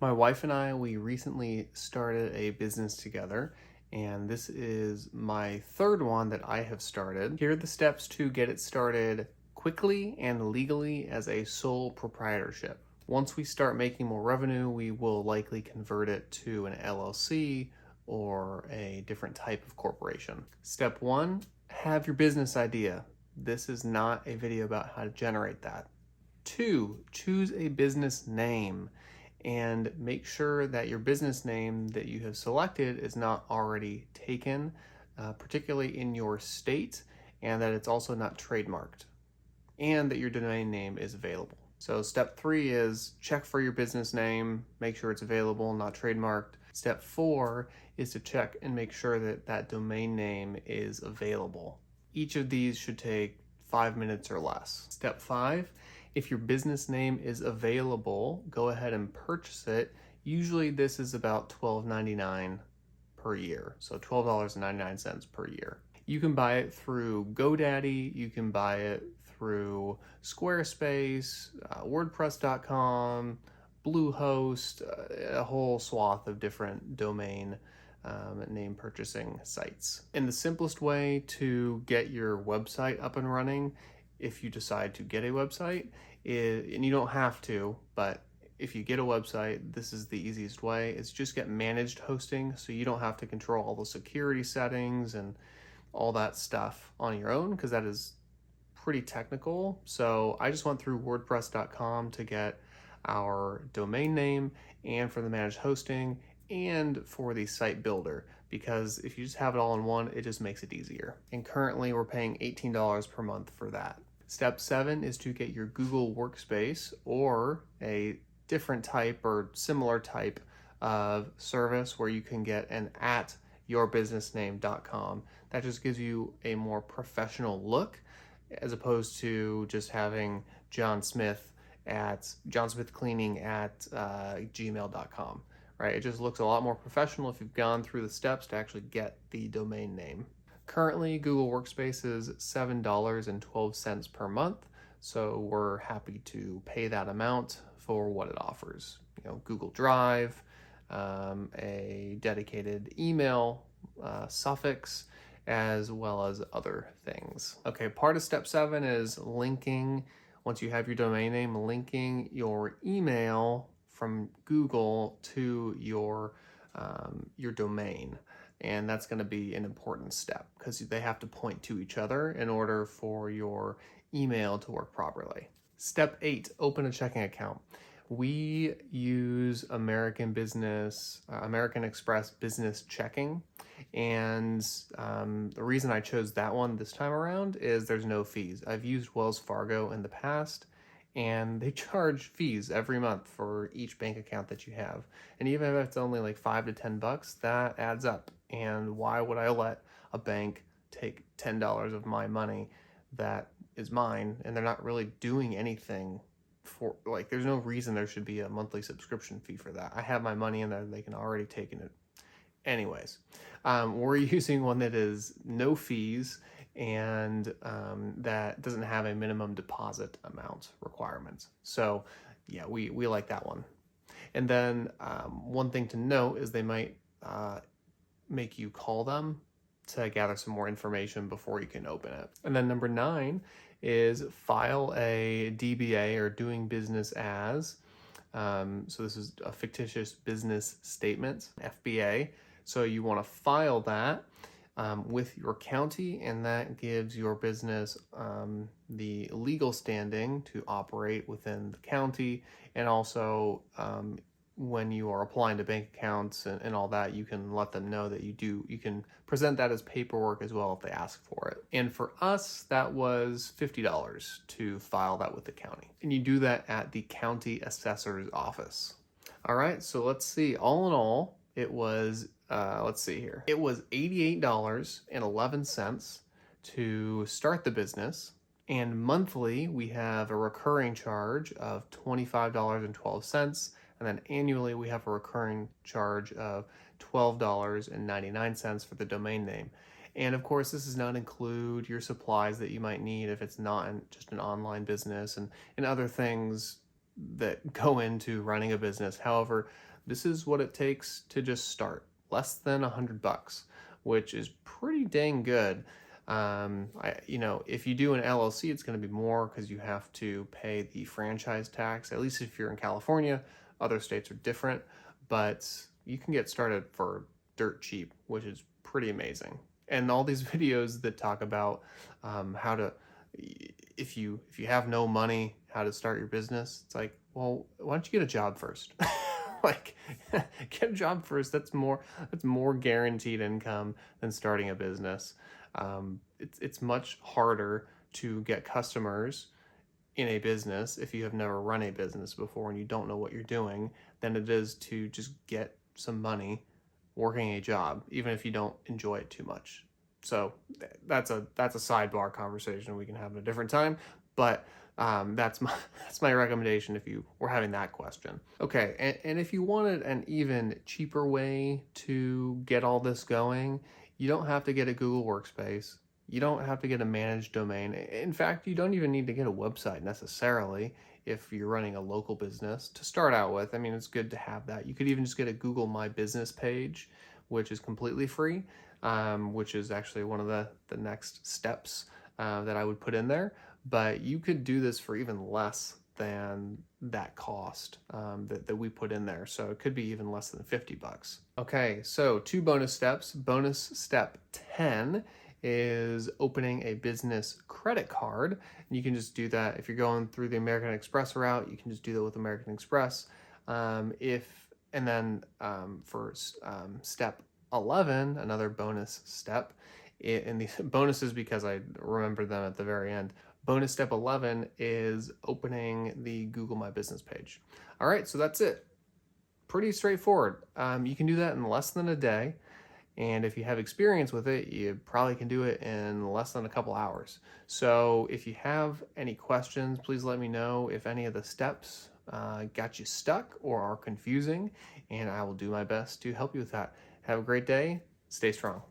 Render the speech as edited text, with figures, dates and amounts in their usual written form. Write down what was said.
My wife and I, we recently started a business together, and this is my third one that I have started. Here are the steps to get it started quickly and legally as a sole proprietorship. Once we start making more revenue, we will likely convert it to an LLC or a different type of corporation. Step one, have your business idea. This is not a video about how to generate that. Two, choose a business name and make sure that your business name that you have selected is not already taken, particularly in your state, and that it's also not trademarked, and that your domain name is available. So step three is check for your business name, make sure it's available, not trademarked. Step four is to check and make sure that that domain name is available. Each of these should take 5 minutes or less. Step five, if your business name is available, go ahead and purchase it. Usually this is about $12.99 per year, so $12.99 per year. You can buy it through GoDaddy, you can buy it through Squarespace, WordPress.com, Bluehost, a whole swath of different domain name purchasing sites. And the simplest way to get your website up and running, if you decide to get a website, and you don't have to, but if you get a website, this is the easiest way, is just get managed hosting, so you don't have to control all the security settings and all that stuff on your own, because that is pretty technical. So I just went through WordPress.com to get our domain name and for the managed hosting and for the site builder, because if you just have it all in one, it just makes it easier. And currently we're paying $18 per month for that. Step seven is to get your Google Workspace or a different type or similar type of service where you can get an at yourbusinessname.com. That just gives you a more professional look as opposed to just having johnsmithcleaning at gmail.com. Right? It just looks a lot more professional if you've gone through the steps to actually get the domain name. Currently, Google Workspace is $7.12 per month, so we're happy to pay that amount for what it offers. Google Drive, a dedicated email suffix, as well as other things. Okay, part of step seven is linking. Once you have your domain name, linking your email from Google to your domain. And that's going to be an important step because they have to point to each other in order for your email to work properly. Step 8, open a checking account. We use American Express Business Checking, and the reason I chose that one this time around is there's no fees. I've used Wells Fargo in the past, and they charge fees every month for each bank account that you have. And even if it's only like $5 to $10, that adds up. And why would I let a bank take $10 of my money that is mine, and they're not really doing anything for, like, there's no reason there should be a monthly subscription fee for that. I have my money in there, they can already take it. Anyways, we're using one that is no fees and that doesn't have a minimum deposit amount requirement. So yeah, we like that one. And then one thing to note is they might make you call them to gather some more information before you can open it. And then number 9 is file a DBA, or doing business as. So this is a fictitious business statement, FBA. So you want to file that with your county, and that gives your business the legal standing to operate within the county. And also when you are applying to bank accounts and all that, you can let them know that you can present that as paperwork as well if they ask for it. And for us, that was $50 to file that with the county. And you do that at the county assessor's office. All right, so let's see. All in all, it was, let's see here. It was $88.11 to start the business. And monthly, we have a recurring charge of $25.12. And then annually, we have a recurring charge of $12.99 for the domain name. And of course, this does not include your supplies that you might need if it's not just an online business and other things that go into running a business. However, This is what it takes to just start. Less than $100, which is pretty dang good. If you do an LLC, it's going to be more because you have to pay the franchise tax. At least if you're in California, other states are different, but you can get started for dirt cheap, which is pretty amazing. And all these videos that talk about how to, if you have no money, how to start your business. It's like, well, why don't you get a job first? Like, get a job first. That's more guaranteed income than starting a business. It's much harder to get customers in a business if you have never run a business before and you don't know what you're doing than it is to just get some money working a job, even if you don't enjoy it too much. So that's a sidebar conversation we can have at a different time, but that's my recommendation if you were having that question. Okay, and if you wanted an even cheaper way to get all this going, you don't have to get a Google Workspace. You don't have to get a managed domain. In fact, you don't even need to get a website necessarily if you're running a local business to start out with. I mean, it's good to have that. You could even just get a Google My Business page, which is completely free, which is actually one of the next steps that I would put in there. But you could do this for even less than that cost that we put in there. So it could be even less than $50. Okay, so 2 bonus steps. Bonus step 10 is opening a business credit card. And you can just do that if you're going through the American Express route. You can just do that with American Express. For step 11, another bonus step, and these bonuses because I remember them at the very end. Bonus step 11 is opening the Google My Business page. All right, so that's it. Pretty straightforward. You can do that in less than a day. And if you have experience with it, you probably can do it in less than a couple hours. So if you have any questions, please let me know if any of the steps got you stuck or are confusing, and I will do my best to help you with that. Have a great day. Stay strong.